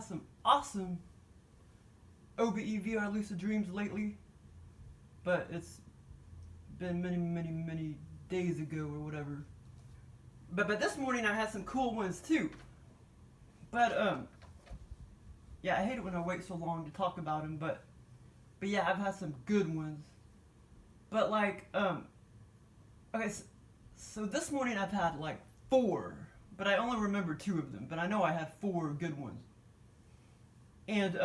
had some awesome OBE VR lucid dreams lately, but it's been many days ago or whatever. But this morning I had some cool ones too. But yeah, I hate it when I wait so long to talk about them, but yeah, I've had some good ones. But like okay, so this morning I've had like 4, but I only remember 2 of them, but I know I had 4 good ones. And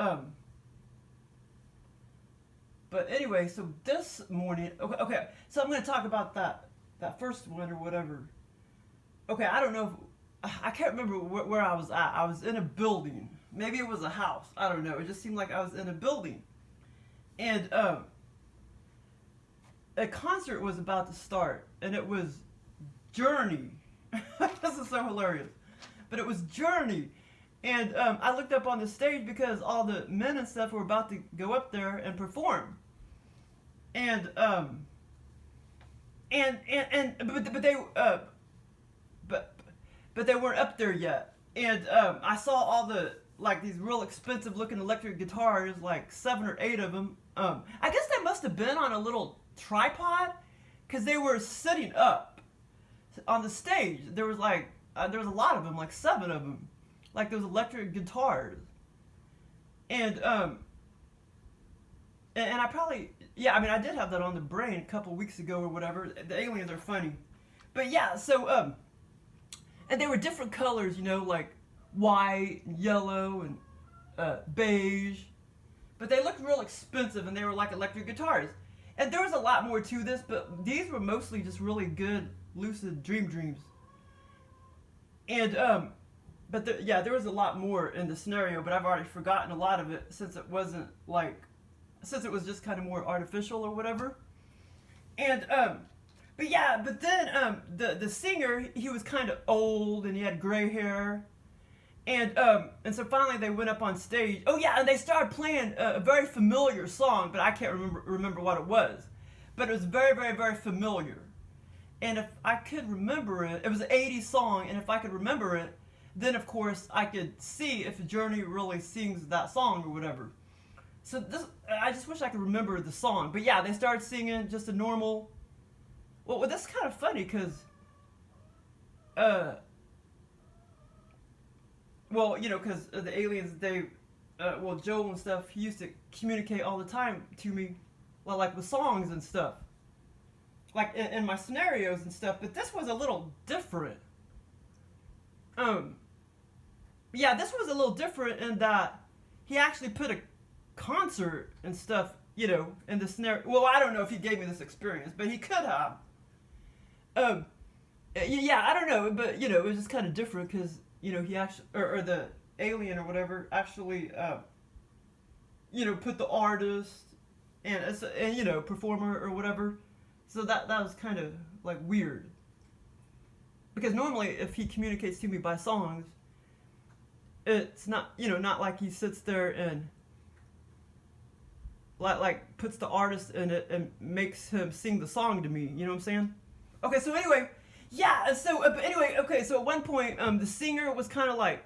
but anyway, so this morning, okay, so I'm going to talk about that first one or whatever. Okay, I don't know I can't remember where I was at. I was in a building. Maybe it was a house. I don't know. It just seemed like I was in a building. And a concert was about to start, and it was Journey. This is so hilarious. But it was Journey. And I looked up on the stage because all the men and stuff were about to go up there and perform. And but they weren't up there yet. And I saw all the like these real expensive looking electric guitars, like 7 or 8 of them. I guess they must have been on a little tripod, because they were sitting up on the stage. There was like there was a lot of them, like 7 of them, like those electric guitars. And I probably, yeah, I mean, I did have that on the brain a couple weeks ago or whatever. The aliens are funny. But yeah, so and they were different colors, you know, like white and yellow and beige. But they looked real expensive, and they were like electric guitars. And there was a lot more to this, but these were mostly just really good lucid dreams. And but yeah, there was a lot more in the scenario, but I've already forgotten a lot of it since it wasn't like, since it was just kind of more artificial or whatever. And but yeah, but then the singer, he was kind of old and he had gray hair. And so finally they went up on stage. Oh yeah, and they started playing a very familiar song, but I can't remember what it was. But it was very familiar. And if I could remember it, it was an 80s song, and if I could remember it, then of course I could see if Journey really sings that song or whatever. So this, I just wish I could remember the song. But yeah, they started singing just a normal. Well, that's kind of funny because well, you know, because the aliens, they, well, Joel and stuff, he used to communicate all the time to me, well, like with songs and stuff, like in my scenarios and stuff. But this was a little different. Yeah, this was a little different in that he actually put a concert and stuff, you know, in the scenario. Well, I don't know if he gave me this experience, but he could have. Yeah, I don't know, but you know, it was just kind of different because, you know, he actually, or the alien or whatever actually, you know, put the artist and you know, performer or whatever. So that was kind of like weird. Because normally if he communicates to me by songs, it's not, you know, not like he sits there and like puts the artist in it and makes him sing the song to me. You know what I'm saying? Okay, so anyway. Yeah, so, but anyway, okay, so at one point, the singer was kind of like,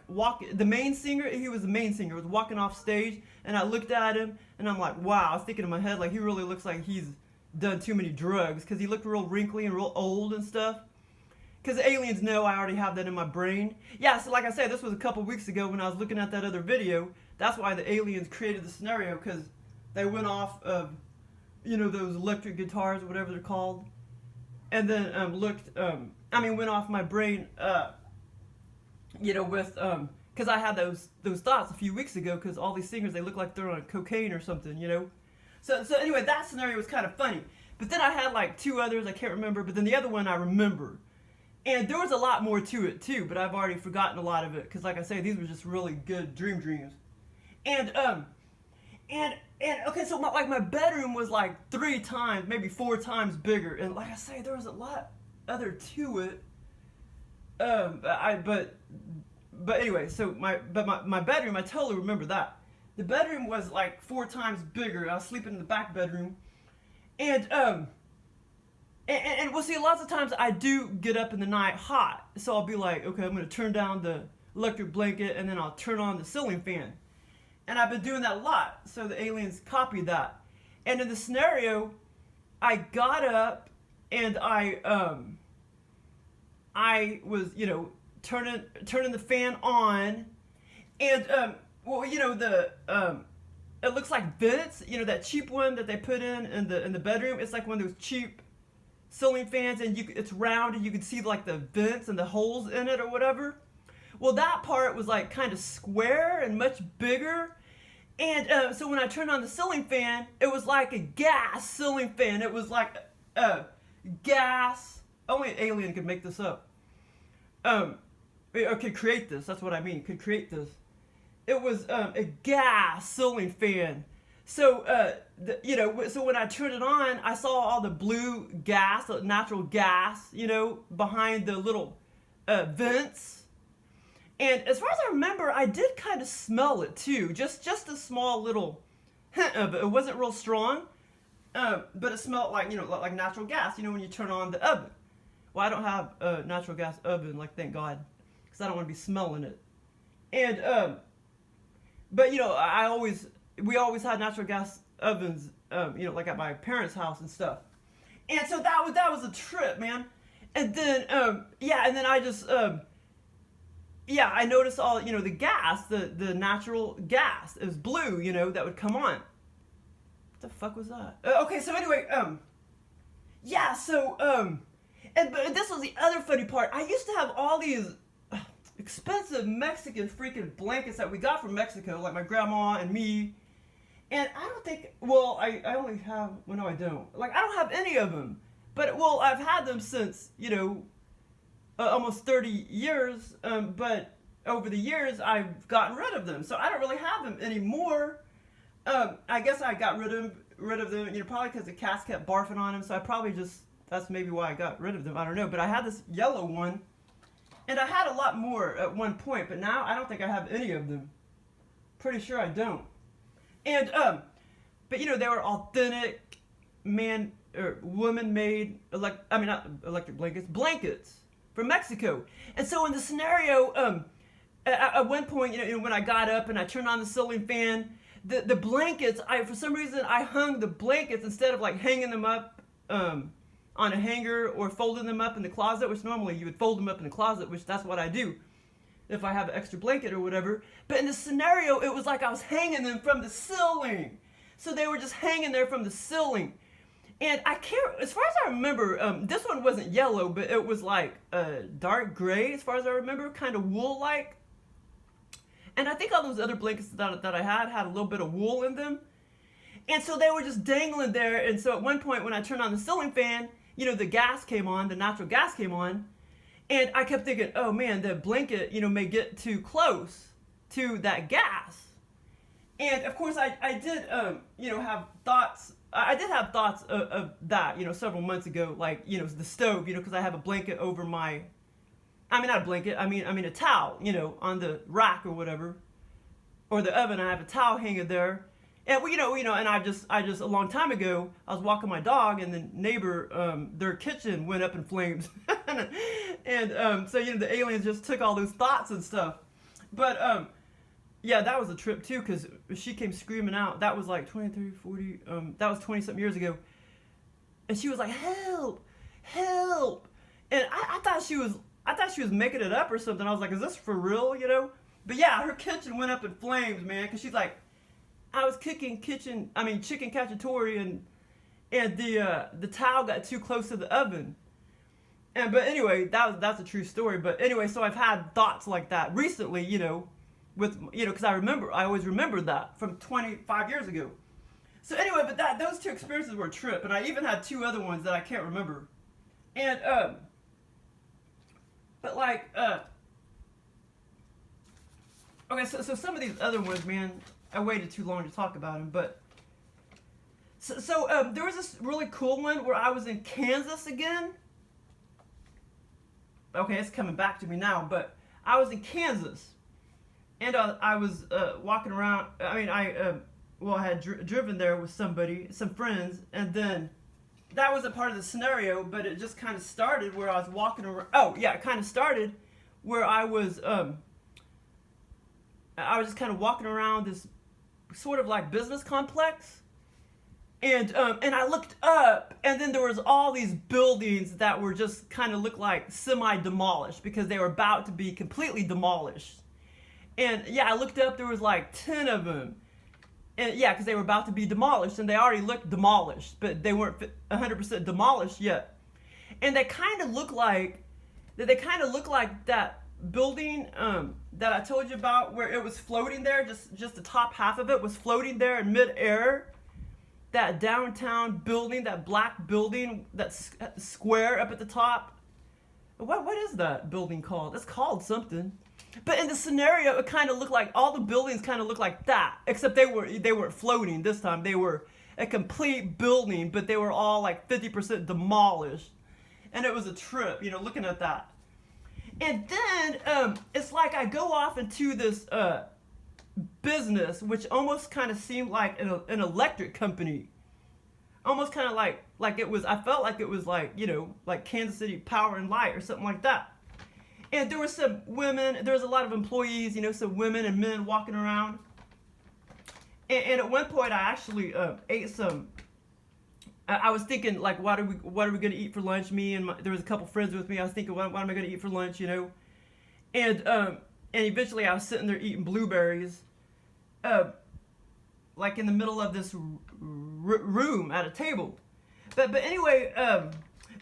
the main singer, he was the main singer, was walking off stage, and I looked at him, and I'm like, wow, I was thinking in my head, like, he really looks like he's done too many drugs, because he looked real wrinkly and real old and stuff. Because aliens know I already have that in my brain. Yeah, so like I said, this was a couple weeks ago when I was looking at that other video. That's why the aliens created the scenario, because they went off of, you know, those electric guitars or whatever they're called. And then went off my brain, you know, with, because I had those thoughts a few weeks ago, because all these singers, they look like they're on cocaine or something, you know. So anyway, that scenario was kind of funny. But then I had like 2 others, I can't remember, but then the other one I remember. And there was a lot more to it too, but I've already forgotten a lot of it, because like I say, these were just really good dreams. And okay, so my bedroom was like 3 times, maybe 4 times bigger, and like I say, there was a lot other to it. But anyway, so my bedroom, I totally remember that. The bedroom was like 4 times bigger. I was sleeping in the back bedroom, and we'll see. Lots of times I do get up in the night hot, so I'll be like, okay, I'm gonna turn down electric blanket, and then I'll turn on the ceiling fan. And I've been doing that a lot, so the aliens copied that. And in the scenario, I got up and I was, turning the fan on, and it looks like vents, that cheap one that they put in the bedroom. It's like one of those cheap ceiling fans, and it's round, and you can see like the vents and the holes in it or whatever. Well, that part was like kind of square and much bigger. And so when I turned on the ceiling fan, it was like a gas ceiling fan. It was like gas. Only an alien could make this up. Or could create this. That's what I mean. Could create this. It was a gas ceiling fan. So so when I turned it on, I saw all the blue gas, natural gas, behind the little vents. And as far as I remember, I did kind of smell it too. Just a small little hint of it. It wasn't real strong, but it smelled like like natural gas. When you turn on the oven. Well, I don't have a natural gas oven, like, thank God, because I don't want to be smelling it. And but we always had natural gas ovens, like at my parents' house and stuff. And so that was a trip, man. And then and then I just I noticed all, the gas, the natural gas. It was blue, that would come on. What the fuck was that? Okay, so anyway, but this was the other funny part. I used to have all these expensive Mexican freaking blankets that we got from Mexico, like my grandma and me. And I don't think, I only have, no I don't. Like, I don't have any of them. But, I've had them since, almost 30 years, but over the years I've gotten rid of them, so I don't really have them anymore. I guess I got rid of them, probably because the cats kept barfing on them, so I probably that's maybe why I got rid of them, I don't know. But I had this yellow one, and I had a lot more at one point, but now I don't think I have any of them. Pretty sure I don't. And but they were authentic woman-made not electric blankets from Mexico. And so in the scenario, at one point, when I got up and I turned on the ceiling fan, the blankets, for some reason I hung the blankets instead of like hanging them up on a hanger or folding them up in the closet, which normally you would fold them up in the closet, which that's what I do if I have an extra blanket or whatever. But in the scenario, it was like I was hanging them from the ceiling. So they were just hanging there from the ceiling. And I can't, as far as I remember, this one wasn't yellow, but it was like dark gray, as far as I remember, kind of wool-like. And I think all those other blankets that I had a little bit of wool in them. And so they were just dangling there. And so at one point when I turned on the ceiling fan, the gas came on, the natural gas came on. And I kept thinking, oh man, the blanket, may get too close to that gas. And of course I did, have thoughts. I did have thoughts of that, several months ago, like, the stove, because I have a blanket over not a blanket, I mean a towel, on the rack or whatever, or the oven. I have a towel hanging there. And and I just a long time ago, I was walking my dog, and the neighbor, their kitchen went up in flames. And so the aliens just took all those thoughts and stuff. But that was a trip too, because she came screaming out. That was like 20, 30, 40, that was 20 something years ago. And she was like, help, help. And I thought she was making it up or something. I was like, is this for real, But yeah, her kitchen went up in flames, man, because she's like, I was cooking chicken cacciatore, and the towel got too close to the oven. But anyway, that's a true story. But anyway, so I've had thoughts like that recently, with because I always remembered that from 25 years ago. So anyway, but those two experiences were a trip, and I even had two other ones that I can't remember. And but like okay, so some of these other ones, man, I waited too long to talk about them, but so there was this really cool one where I was in Kansas again. Okay, it's coming back to me now, but I was in Kansas, and I was walking around. I had driven there with some friends, and then that wasn't part of the scenario, but it just kind of started where I was walking around. Oh yeah, it kind of started where I was I was just kind of walking around this sort of like business complex, and I looked up, and then there was all these buildings that were just kind of looked like semi-demolished because they were about to be completely demolished. And yeah, I looked up, there was like 10 of them. And yeah, because they were about to be demolished, and they already looked demolished, but they weren't 100% demolished yet. And they kind of look like that building that I told you about, where it was floating there, just the top half of it was floating there in midair. That downtown building, that black building, that square up at the top. What is that building called? It's called something. But in the scenario, it kind of looked like all the buildings kind of looked like that, except they weren't floating this time. They were a complete building, but they were all like 50% demolished. And it was a trip, looking at that. And then it's like I go off into this business, which almost kind of seemed like an electric company. Almost kind of like it was, I felt like it was like, like Kansas City Power and Light or something like that. And there were some women, there was a lot of employees, some women and men walking around. And at one point I actually ate some, I was thinking, like, what are we going to eat for lunch? Me and there was a couple friends with me. I was thinking, what am I going to eat for lunch, And eventually I was sitting there eating blueberries, like in the middle of this room at a table. But anyway,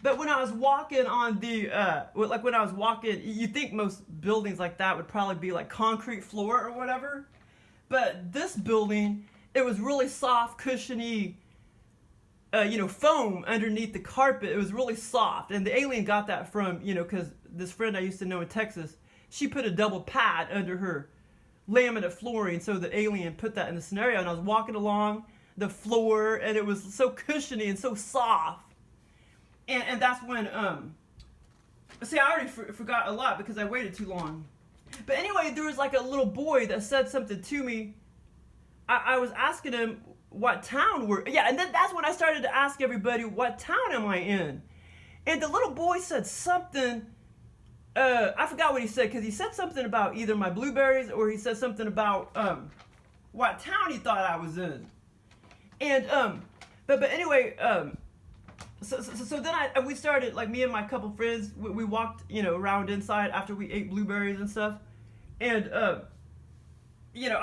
but when I was walking on the, when I was walking, you think most buildings like that would probably be like concrete floor or whatever. But this building, it was really soft, cushiony, foam underneath the carpet. It was really soft. And the alien got that from, because this friend I used to know in Texas, she put a double pad under her laminate flooring. So the alien put that in the scenario. And I was walking along the floor, and it was so cushiony and so soft. And that's when, see, I already forgot a lot because I waited too long. But anyway, there was like a little boy that said something to me. I was asking him what town and then that's when I started to ask everybody, what town am I in? And the little boy said something, I forgot what he said, because he said something about either my blueberries or he said something about what town he thought I was in. And, but anyway, so then we started, like, me and my couple friends, we walked, around inside after we ate blueberries and stuff. And, I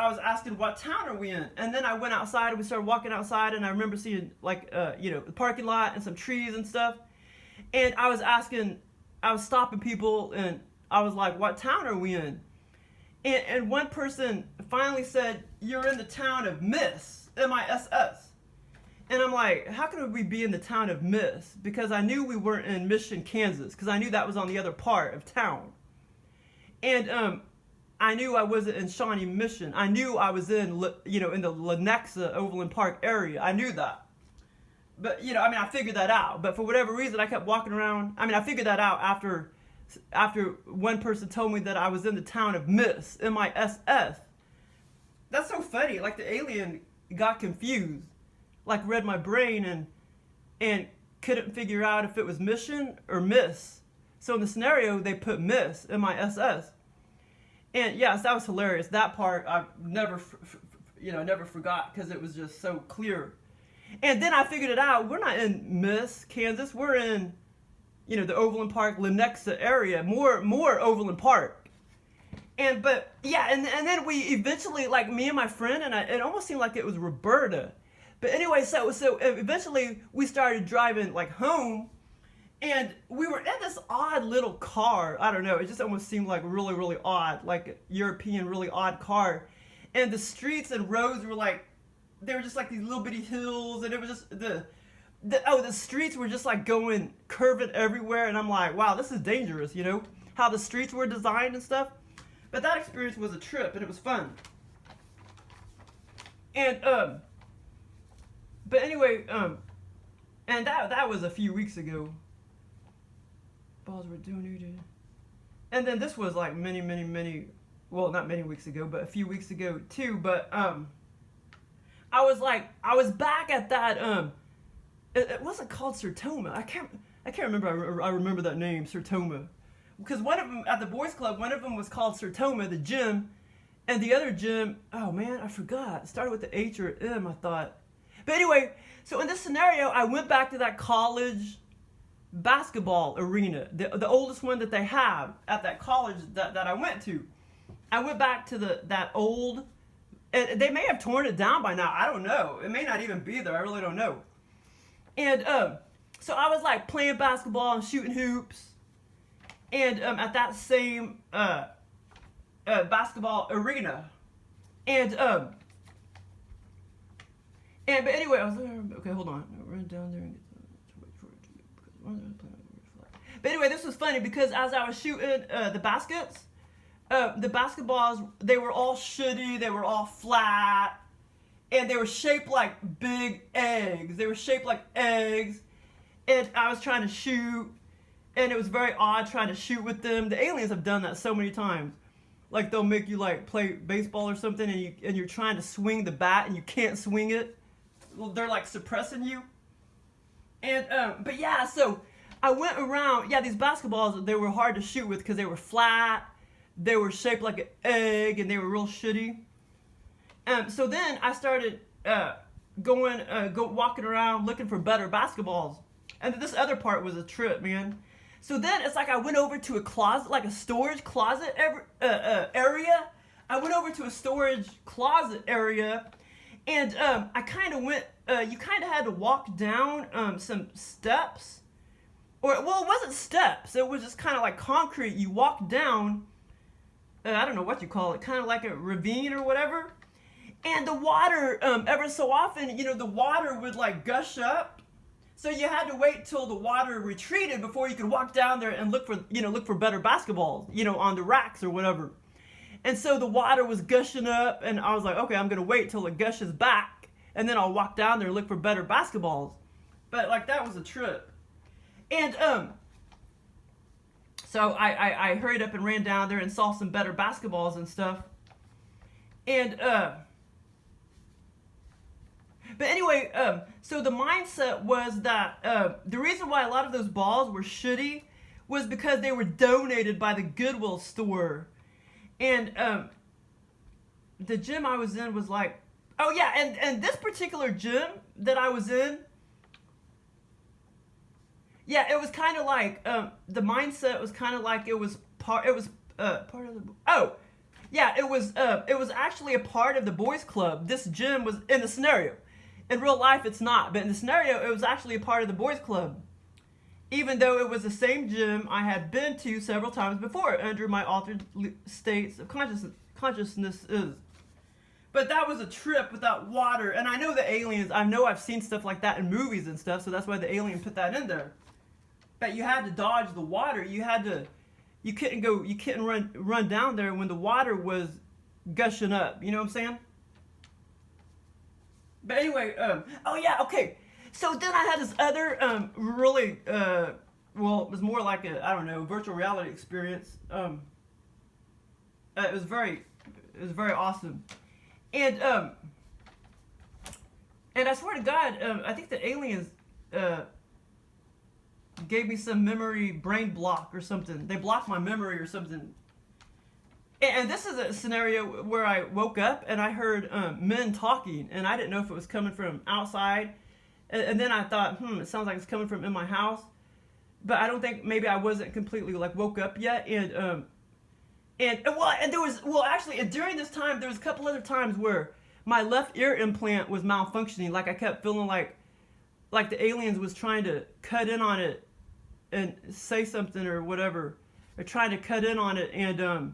was asking, what town are we in? And then I went outside and we started walking outside, and I remember seeing, like, the parking lot and some trees and stuff. And I was stopping people, and I was like, what town are we in? And one person finally said, you're in the town of Miss, M-I-S-S. And I'm like, how can we be in the town of Miss? Because I knew we weren't in Mission, Kansas, because I knew that was on the other part of town. And I knew I wasn't in Shawnee Mission. I knew I was in the Lenexa Overland Park area. I knew that. But, I figured that out. But for whatever reason, I kept walking around. I figured that out after one person told me that I was in the town of Miss, M-I-S-S. That's so funny. Like, the alien got confused. Like, read my brain and couldn't figure out if it was Mission or Miss. So in the scenario, they put Miss, M-I-S-S. And yes, that was hilarious. That part I never forgot, because it was just so clear. And then I figured it out. We're not in Miss, Kansas. We're in, the Overland Park, Lenexa area. More Overland Park. And then we eventually, like, me and my friend, and it almost seemed like it was Roberta. But anyway, so eventually we started driving, like, home, and we were in this odd little car. I don't know, it just almost seemed like really, really odd, like a European, really odd car. And the streets and roads were like, they were just like these little bitty hills, and it was just, the streets were just like going, curving everywhere, and I'm like, wow, this is dangerous, how the streets were designed and stuff. But that experience was a trip, and it was fun. And, but anyway, and that was a few weeks ago. Balls were donated. And then this was like many, well, not many weeks ago, but a few weeks ago too. But I was back at that, it wasn't called Sertoma. I can't remember. I remember that name, Sertoma. Because one of them, at the boys club, one of them was called Sertoma, the gym. And the other gym, oh man, I forgot. It started with the H or M, I thought. But anyway, so in this scenario, I went back to that college basketball arena, the oldest one that they have at that college that I went to. I went back to that old, and they may have torn it down by now. I don't know. It may not even be there. I really don't know. And so I was like playing basketball and shooting hoops, and at that same basketball arena, and but anyway, I was like, okay, hold on, I ran down there and but anyway, this was funny because as I was shooting the baskets, the basketballs, they were all shitty, they were all flat, and they were shaped like big eggs. They were shaped like eggs, and I was trying to shoot, and it was very odd trying to shoot with them. The aliens have done that so many times. Like they'll make you like play baseball or something, and you're trying to swing the bat and you can't swing it. They're like suppressing you. And but yeah, so I went around. Yeah, these basketballs, they were hard to shoot with because they were flat. They were shaped like an egg, and they were real shitty. So then I started walking around looking for better basketballs. And this other part was a trip, man. So then it's like I went over to a closet, like a storage closet area. I went over to a storage closet area, and I kind of went. You kind of had to walk down some steps, or well, it wasn't steps. It was just kind of like concrete. You walk down. I don't know what you call it, kind of like a ravine or whatever. And the water, ever so often, the water would like gush up. So you had to wait till the water retreated before you could walk down there and look for better basketballs, on the racks or whatever. And so the water was gushing up, and I was like, okay, I'm gonna wait till it gushes back, and then I'll walk down there and look for better basketballs. But like that was a trip. And so I hurried up and ran down there and saw some better basketballs and stuff. And but anyway, so the mindset was that the reason why a lot of those balls were shitty was because they were donated by the Goodwill store. And the gym I was in was like, oh yeah, and this particular gym that I was in, yeah, it was kind of like the mindset was kind of like it was part of the, oh yeah, it was actually a part of the boys club. This gym was in the scenario. In real life, it's not, but in the scenario, it was actually a part of the boys club. Even though it was the same gym I had been to several times before under my altered states of consciousness is. But that was a trip without water, and I know the aliens, I've seen stuff like that in movies and stuff, so that's why the alien put that in there. But you had to dodge the water. You couldn't run down there when the water was gushing up. You know what I'm saying? But anyway, oh yeah, okay. So then I had this other really, well, it was more like a, I don't know, virtual reality experience. It was very awesome. And I swear to God, I think the aliens gave me some memory brain block or something. They blocked my memory or something. And this is a scenario where I woke up and I heard men talking, and I didn't know if it was coming from outside. And then I thought, it sounds like it's coming from in my house. But I don't think, maybe I wasn't completely like woke up yet. And there was, actually, during this time, there was a couple other times where my left ear implant was malfunctioning. Like I kept feeling like the aliens was trying to cut in on it and say something or whatever. Or trying to cut in on it and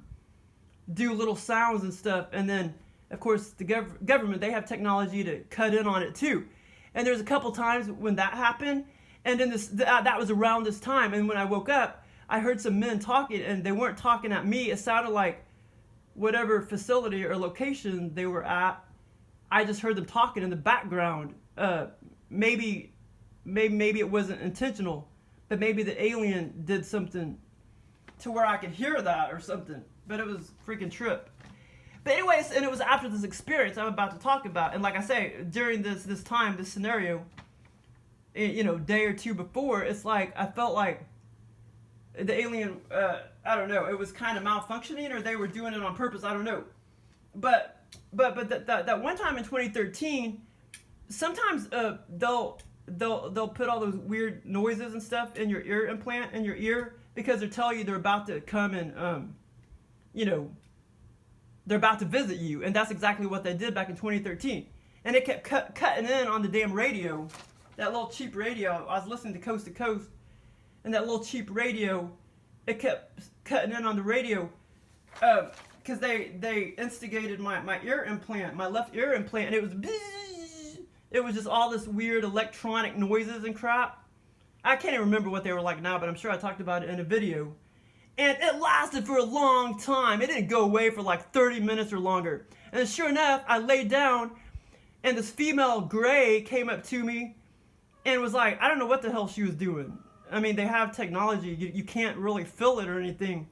do little sounds and stuff. And then, of course, the government, they have technology to cut in on it too. And there's a couple times when that happened. And then that was around this time. And when I woke up, I heard some men talking, and they weren't talking at me. It sounded like whatever facility or location they were at, I just heard them talking in the background. Maybe it wasn't intentional, but maybe the alien did something to where I could hear that or something. But it was a freaking trip. But anyways, and it was after this experience I'm about to talk about. And like I say, during this time, this scenario, day or two before, it's like I felt like the alien, I don't know, it was kind of malfunctioning, or they were doing it on purpose, I don't know. that one time in 2013, sometimes they'll put all those weird noises and stuff in your ear implant in your ear because they're telling you they're about to come and they're about to visit you, and that's exactly what they did back in 2013. And it kept cutting in on the damn radio, that little cheap radio. I was listening to Coast to Coast, and that little cheap radio, it kept cutting in on the radio because they instigated my ear implant, my left ear implant, and it was just all this weird electronic noises and crap. I can't even remember what they were like now, but I'm sure I talked about it in a video. And it lasted for a long time. It didn't go away for like 30 minutes or longer. And sure enough, I laid down, and this female gray came up to me and was like, I don't know what the hell she was doing. I mean, they have technology. You can't really feel it or anything.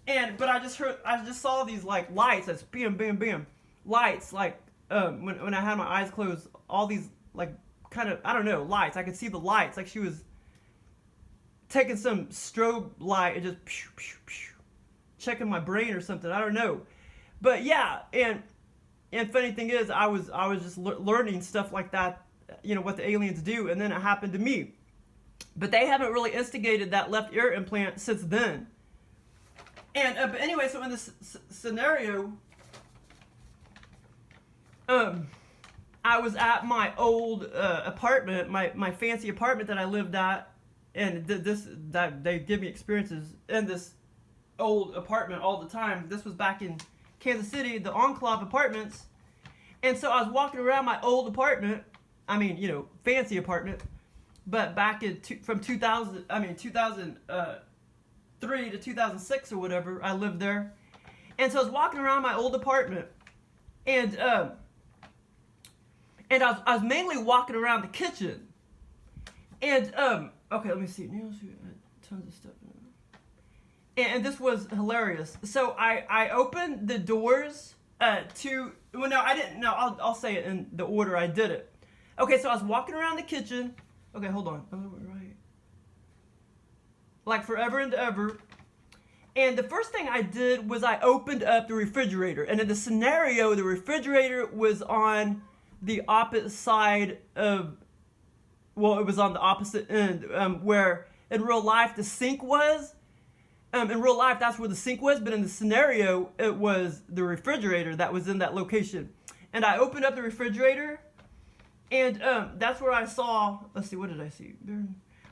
But I just saw these like lights, that's bam, bam, bam, lights, like when I had my eyes closed, all these like kind of, I don't know, lights. I could see the lights, like she was taking some strobe light and just pew, pew, pew, checking my brain or something. I don't know, but yeah. And funny thing is, I was just learning stuff like that, what the aliens do, and then it happened to me. But they haven't really instigated that left ear implant since then. And but anyway, so in this scenario, I was at my old apartment, my fancy apartment that I lived at, and that they give me experiences in this old apartment all the time. This was back in Kansas City, the Enclave apartments. And so I was walking around my old apartment. I mean, fancy apartment, but back in from 2003 to 2006 or whatever, I lived there. And so I was walking around my old apartment, and I was mainly walking around the kitchen. And okay, let me see. Tons of stuff. And this was hilarious. So I opened the doors to. Well, no, I didn't. No, I'll say it in the order I did it. Okay, so I was walking around the kitchen. Okay, hold on. Right. Like forever and ever. And the first thing I did was I opened up the refrigerator. And in the scenario, the refrigerator was on the opposite side of. Well, it was on the opposite end, where in real life the sink was. In real life, that's where the sink was, but in the scenario, it was the refrigerator that was in that location. And I opened up the refrigerator, and that's where I saw, let's see, what did I see?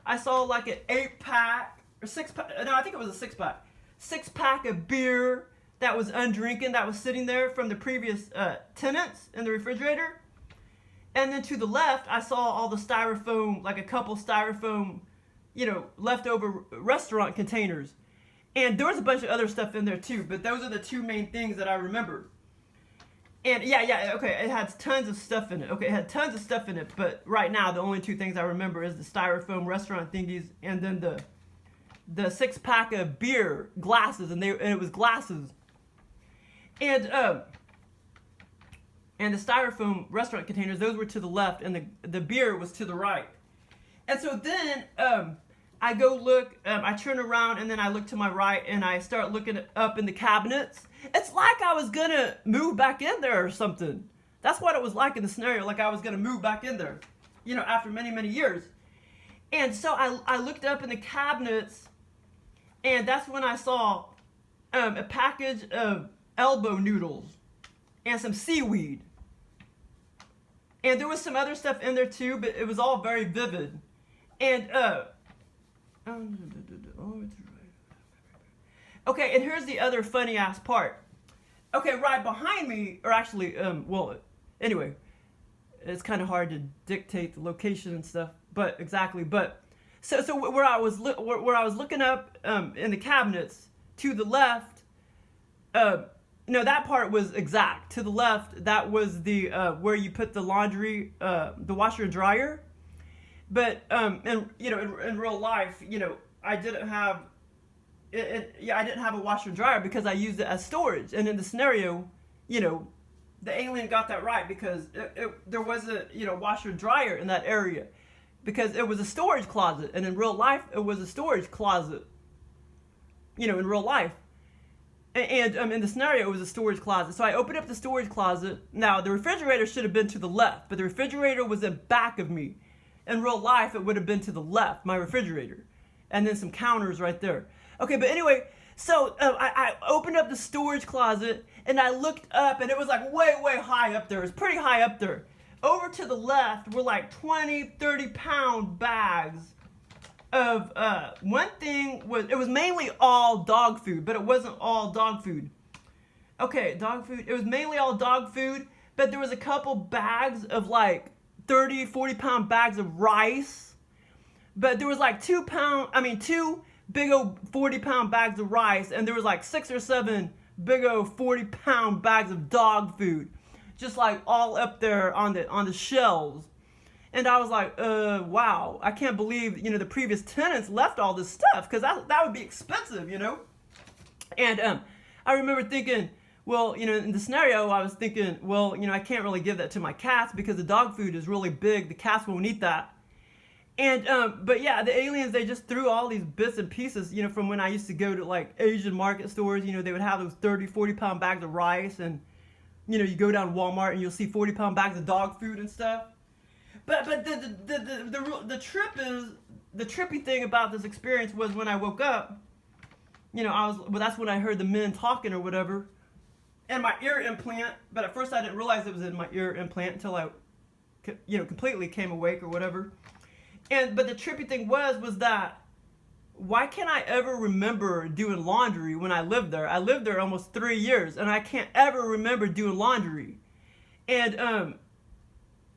I saw like an 8-pack, or 6-pack, no, I think it was a 6-pack. 6-pack of beer that was undrinking, that was sitting there from the previous tenants in the refrigerator. And then to the left, I saw all the styrofoam, like a couple styrofoam, leftover restaurant containers. And there was a bunch of other stuff in there too, but those are the two main things that I remember. And yeah, okay, it had tons of stuff in it. Okay, it had tons of stuff in it, but right now the only two things I remember is the styrofoam restaurant thingies and then the 6-pack of beer glasses, and it was glasses. And the styrofoam restaurant containers, those were to the left, and the beer was to the right. And so then I go look, I turn around, and then I look to my right, and I start looking up in the cabinets. It's like I was gonna move back in there or something. That's what it was like in the scenario, like I was gonna move back in there, after many, many years. And so I looked up in the cabinets, and that's when I saw a package of elbow noodles and some seaweed. And there was some other stuff in there too, but it was all very vivid. And okay, and here's the other funny ass part. Okay, right behind me, or actually, anyway, it's kind of hard to dictate the location and stuff, but so where I was looking up in the cabinets to the left, no, that part was exact. To the left, that was the where you put the laundry, the washer and dryer. But in real life, I didn't have I didn't have a washer and dryer because I used it as storage. And in the scenario, the alien got that right because there wasn't washer and dryer in that area because it was a storage closet, and in real life it was a storage closet. In real life. And in the scenario, it was a storage closet. So I opened up the storage closet. Now, the refrigerator should have been to the left, but the refrigerator was in back of me. In real life, it would have been to the left, my refrigerator. And then some counters right there. Okay, but anyway, so I opened up the storage closet, and I looked up, and it was like way, way high up there. It was pretty high up there. Over to the left were like 20, 30-pound bags of one thing was, it was mainly all dog food, but it wasn't all dog food. Okay, dog food, it was mainly all dog food, but there was a couple bags of like 30, 40-pound bags of rice. But there was like two big old 40-pound bags of rice, and there was like 6 or 7 big old 40-pound bags of dog food, just like all up there on the shelves. And I was like, wow, I can't believe, the previous tenants left all this stuff, because that would be expensive, And I remember thinking, well, in the scenario, I was thinking, well, I can't really give that to my cats because the dog food is really big. The cats won't eat that. And, but yeah, the aliens, they just threw all these bits and pieces, from when I used to go to like Asian market stores, they would have those 30, 40-pound bags of rice, and, you go down to Walmart and you'll see 40-pound bags of dog food and stuff. But the trippy thing about this experience was when I woke up, that's when I heard the men talking or whatever, and my ear implant. But at first I didn't realize it was in my ear implant until I, completely came awake or whatever. But the trippy thing was that why can't I ever remember doing laundry when I lived there? I lived there almost 3 years, and I can't ever remember doing laundry, and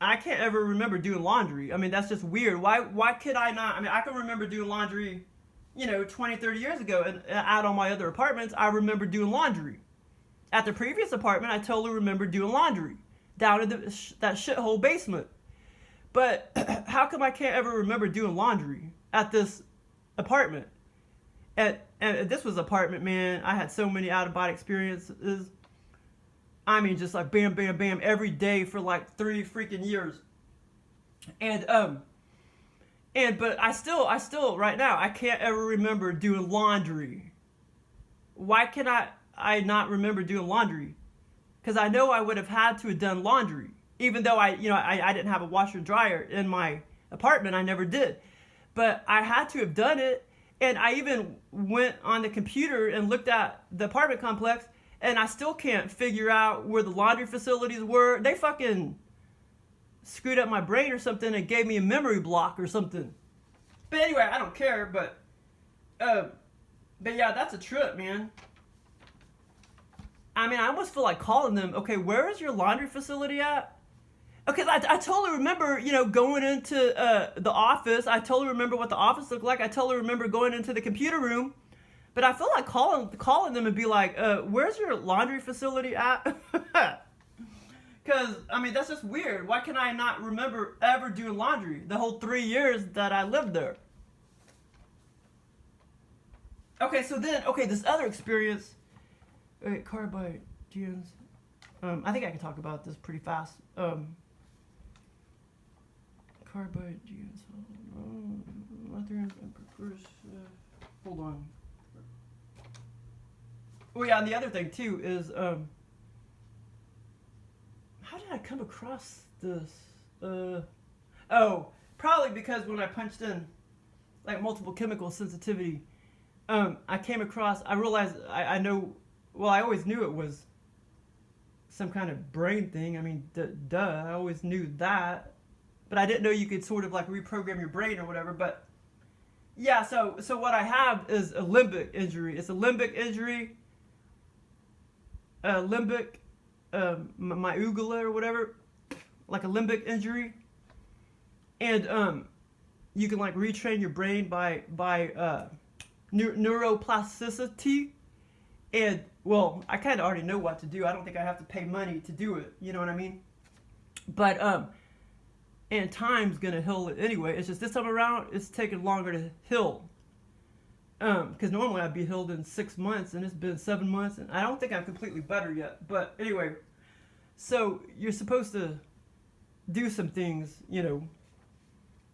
I can't ever remember doing laundry. I mean, that's just weird. Why could I not? I mean, I can remember doing laundry, 20, 30 years ago. And at all my other apartments, I remember doing laundry. At the previous apartment, I totally remember doing laundry down in that shithole basement. But how come I can't ever remember doing laundry at this apartment? And this was apartment, man. I had so many out-of-body experiences. I mean, just like bam, bam, bam, every day for like 3 freaking years. But I still, right now, I can't ever remember doing laundry. Why can I not remember doing laundry? Because I know I would have had to have done laundry. Even though I didn't have a washer dryer in my apartment, I never did. But I had to have done it. And I even went on the computer and looked at the apartment complex, and I still can't figure out where the laundry facilities were. They fucking screwed up my brain or something and gave me a memory block or something. But anyway, I don't care. But yeah, that's a trip, man. I mean, I almost feel like calling them. Okay, where is your laundry facility at? Okay, I totally remember, going into the office. I totally remember what the office looked like. I totally remember going into the computer room. But I feel like calling them and be like, where's your laundry facility at? Because, I mean, that's just weird. Why can I not remember ever doing laundry the whole 3 years that I lived there? Okay, so then, this other experience. Wait, car by GNs. I think I can talk about this pretty fast. Car by GNs. Hold on. Oh yeah, and the other thing too is, how did I come across this? Probably because when I punched in, like, multiple chemical sensitivity, I came across, I realized, I always knew it was some kind of brain thing. I mean, I always knew that, but I didn't know you could sort of like reprogram your brain or whatever. But yeah, so what I have is a limbic injury. It's a limbic injury. My ugula or whatever, like a limbic injury, and you can like retrain your brain by neuroplasticity, and well, I kind of already know what to do. I don't think I have to pay money to do it. You know what I mean? But and time's gonna heal it anyway. It's just this time around, it's taking longer to heal. Because normally I'd be healed in 6 months, and it's been 7 months, and I don't think I'm completely better yet. But anyway, so you're supposed to do some things,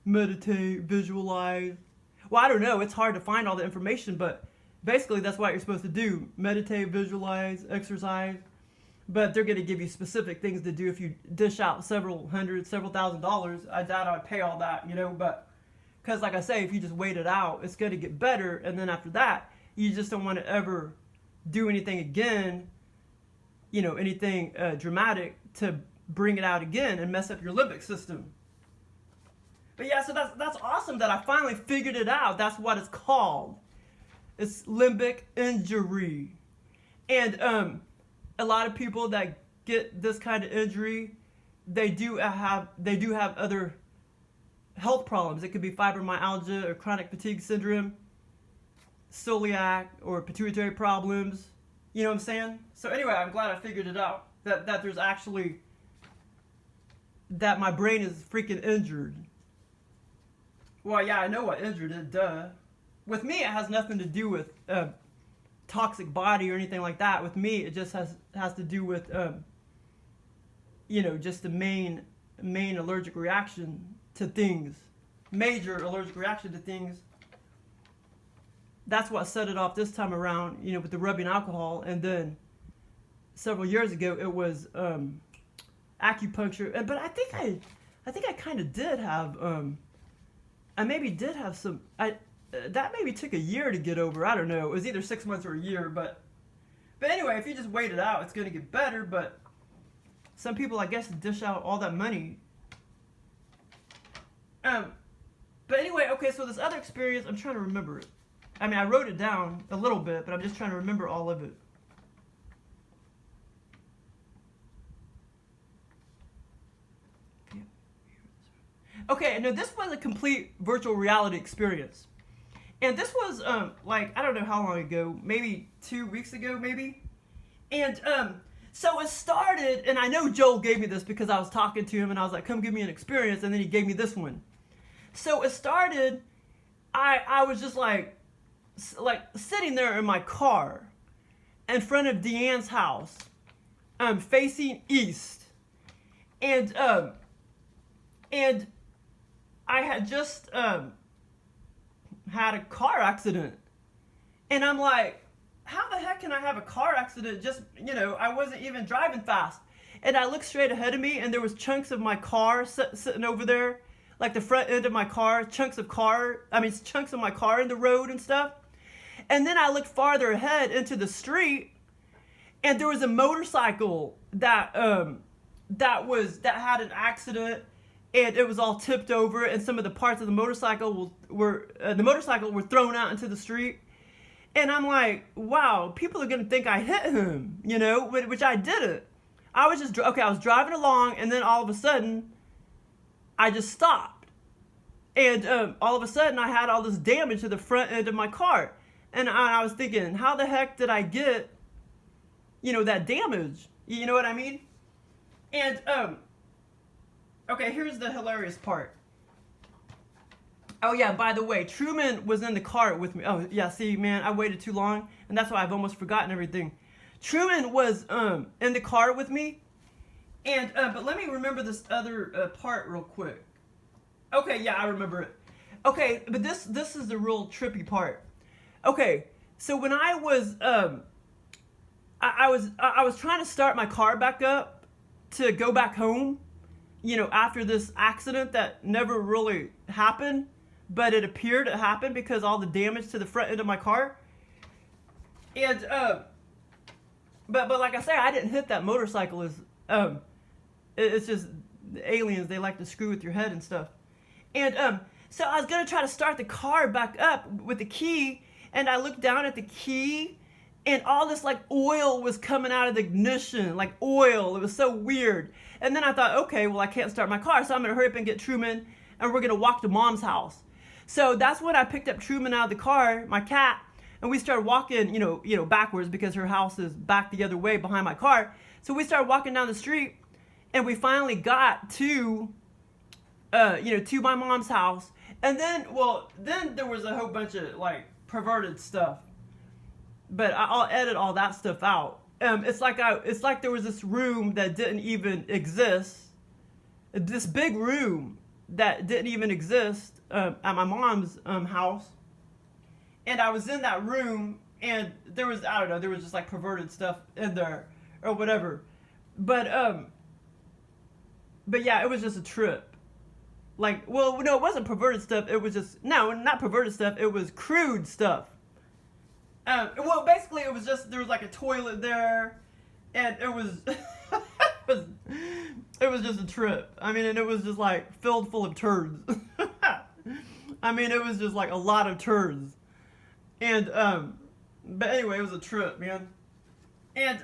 meditate, visualize. Well, I don't know. It's hard to find all the information, but Basically, that's what you're supposed to do: meditate, visualize, exercise. But they're going to give you specific things to do. If you dish out several hundred, several $1,000s, I doubt I'd pay all that, you know. But because, like I say, if you just wait it out, it's going to get better. And then after that, you just don't want to ever do anything again, you know, anything dramatic to bring it out again and mess up your limbic system. But yeah, so that's awesome that I finally figured it out. That's what it's called. It's limbic injury. And a lot of people that get this kind of injury, they do have other health problems. It could be fibromyalgia or chronic fatigue syndrome, celiac or pituitary problems. You know what I'm saying? So anyway, I'm glad I figured it out. That there's actually, that my brain is freaking injured. Well, yeah, I know what injured is, duh. With me, it has nothing to do with toxic body or anything like that. With me, it just has to do with, you know, just the main allergic reaction to things. Major allergic reaction to things. That's what set it off this time around, you know, with the rubbing alcohol. And then several years ago, it was acupuncture. But I think I kind of did have, I maybe did have some, that maybe took a year to get over. I don't know. It was either 6 months or a year. But anyway, if you just wait it out, it's going to get better. But some people, I guess, dish out all that money. But anyway, okay, so this other experience, I'm trying to remember it. I mean, I wrote it down a little bit, but I'm just trying to remember all of it. Okay, now this was a complete virtual reality experience. And this was, like, I don't know how long ago, maybe 2 weeks ago, maybe? And, so it started, and I know Joel gave me this because I was talking to him, and I was like, come give me an experience, and then he gave me this one. So it started, I was just like sitting there in my car in front of Deanne's house, facing east. And I had just had a car accident. And I'm like, how the heck can I have a car accident? Just, you know, I wasn't even driving fast. And I looked straight ahead of me, and there was chunks of my car sitting over there, like the front end of my car, chunks of my car in the road and stuff. And then I looked farther ahead into the street, and there was a motorcycle that had an accident, and it was all tipped over, and some of the parts of the motorcycle were thrown out into the street. And I'm like, wow, people are gonna think I hit him, you know, which I didn't. I was driving along, and then all of a sudden, I just stopped. And all of a sudden, I had all this damage to the front end of my car. And I was thinking, how the heck did I get, you know, that damage? You know what I mean? And, okay, here's the hilarious part. Oh, yeah, by the way, Truman was in the car with me. Oh, yeah, see, man, I waited too long, and that's why I've almost forgotten everything. Truman was in the car with me, and but let me remember this other part real quick. Okay, yeah, I remember it. Okay, but this is the real trippy part. Okay, so when I was I was trying to start my car back up to go back home, you know, after this accident that never really happened, but it appeared to happen because all the damage to the front end of my car. And but like I say, I didn't hit that motorcycle. It's just the aliens, they like to screw with your head and stuff. And so I was gonna try to start the car back up with the key, and I looked down at the key, and all this like oil was coming out of the ignition, like oil. It was so weird. And then I thought, okay, well, I can't start my car, so I'm gonna hurry up and get Truman, and we're gonna walk to Mom's house. So that's when I picked up Truman out of the car, my cat, and we started walking, you know, backwards because her house is back the other way behind my car. So we started walking down the street, and we finally got to, to my mom's house. And then there was a whole bunch of like perverted stuff, but I'll edit all that stuff out. It's like there was this room that didn't even exist, this big room that didn't even exist at my mom's house, and I was in that room, and there was, I don't know, there was just like perverted stuff in there or whatever. But yeah, it was just a trip. Like, well, no, it wasn't perverted stuff. It was just, no, not perverted stuff. It was crude stuff. Well, basically, it was just, there was like a toilet there, and it was, it was just a trip. I mean, and it was just like filled full of turds. I mean, it was just like a lot of turds. And, but anyway, it was a trip, man. And,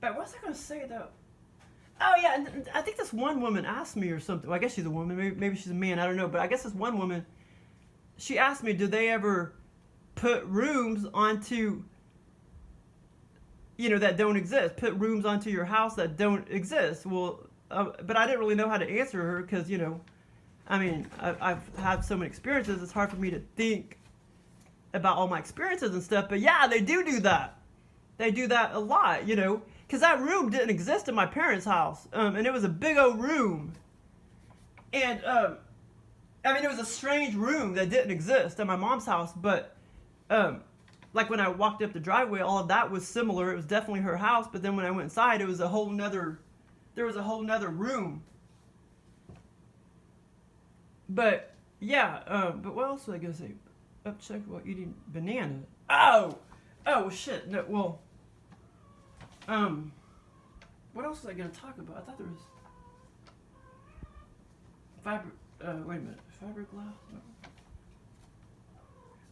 but what was I going to say, though? Oh, yeah, and I think this one woman asked me or something. Well, I guess she's a woman. Maybe she's a man. I don't know. But I guess this one woman, she asked me, do they ever put rooms onto, you know, that don't exist? Put rooms onto your house that don't exist. Well, but I didn't really know how to answer her because, you know, I mean, I've had so many experiences. It's hard for me to think about all my experiences and stuff. But yeah, they do that. They do that a lot, you know. Because that room didn't exist in my parents' house. And it was a big old room. And, I mean, it was a strange room that didn't exist at my mom's house. But, like when I walked up the driveway, all of that was similar. It was definitely her house. But then when I went inside, it was a whole nother, there was a whole nother room. But, yeah, but what else was I going to say? Upcheck while eating banana. Oh, shit. No, well, what else was I going to talk about? I thought there was wait a minute, fiberglass? No.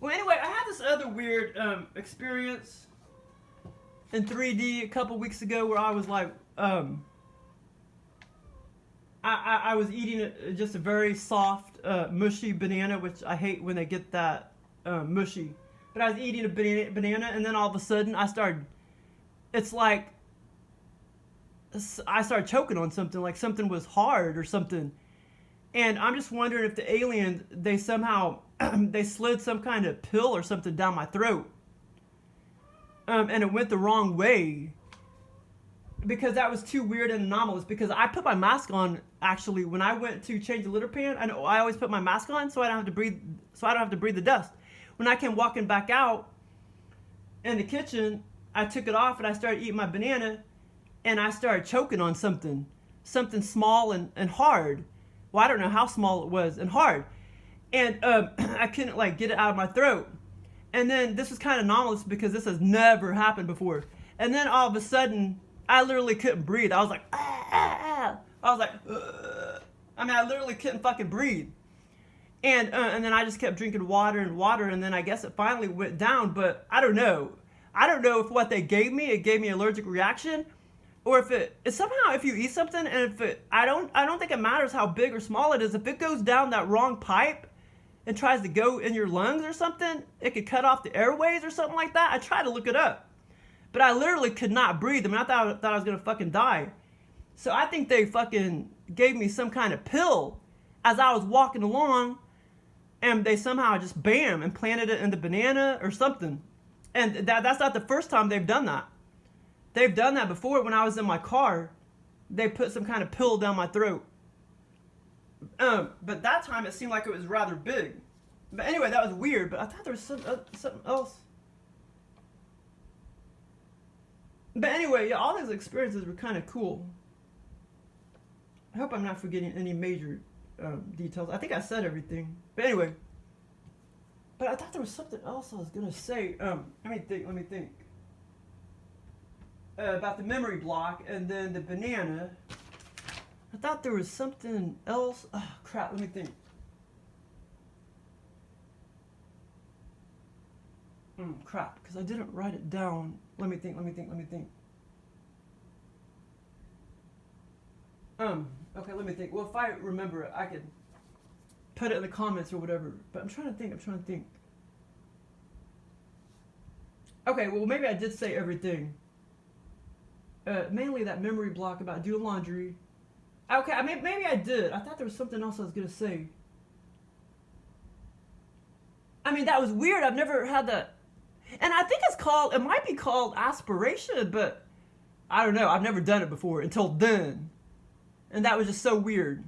Well, anyway, I had this other weird, experience in 3D a couple weeks ago where I was like, I was eating just a very soft, mushy banana, which I hate when they get that, mushy. But I was eating a banana, and then all of a sudden it's like, I started choking on something, like something was hard or something. And I'm just wondering if the aliens, they somehow, they slid some kind of pill or something down my throat. And it went the wrong way. Because that was too weird and anomalous. Because I put my mask on, actually, when I went to change the litter pan. I always put my mask on so I don't have to breathe the dust. When I came walking back out in the kitchen, I took it off and I started eating my banana. And I started choking on something small and hard. Well, I don't know how small it was and hard. And I couldn't like get it out of my throat. And then this was kind of anomalous because this has never happened before. And then all of a sudden, I literally couldn't breathe. I was like, ah. I was like, ugh. I mean, I literally couldn't fucking breathe. And then I just kept drinking water, and then I guess it finally went down. But I don't know. I don't know if what they gave me, it gave me an allergic reaction. Or if it's somehow, if you eat something and I don't think it matters how big or small it is. If it goes down that wrong pipe and tries to go in your lungs or something, it could cut off the airways or something like that. I tried to look it up, but I literally could not breathe. I mean, I thought I was gonna fucking die. So I think they fucking gave me some kind of pill as I was walking along, and they somehow just bam implanted it in the banana or something. And that's not the first time they've done that. They've done that before. When I was in my car, they put some kind of pill down my throat. But that time it seemed like it was rather big. But anyway, that was weird. But I thought there was something else. But anyway, yeah, all these experiences were kind of cool. I hope I'm not forgetting any major details. I think I said everything. But anyway. But I thought there was something else I was going to say. Let me think. About the memory block and then the banana. I thought there was something else. Oh, crap, let me think. Crap, because I didn't write it down. Let me think. Okay, let me think. Well, if I remember it, I could put it in the comments or whatever. But I'm trying to think. Okay, well, maybe I did say everything. Mainly that memory block about doing laundry. Okay, I mean, maybe I did. I thought there was something else I was going to say. I mean, that was weird. I've never had that. And I think it might be called aspiration, but I don't know. I've never done it before until then. And that was just so weird.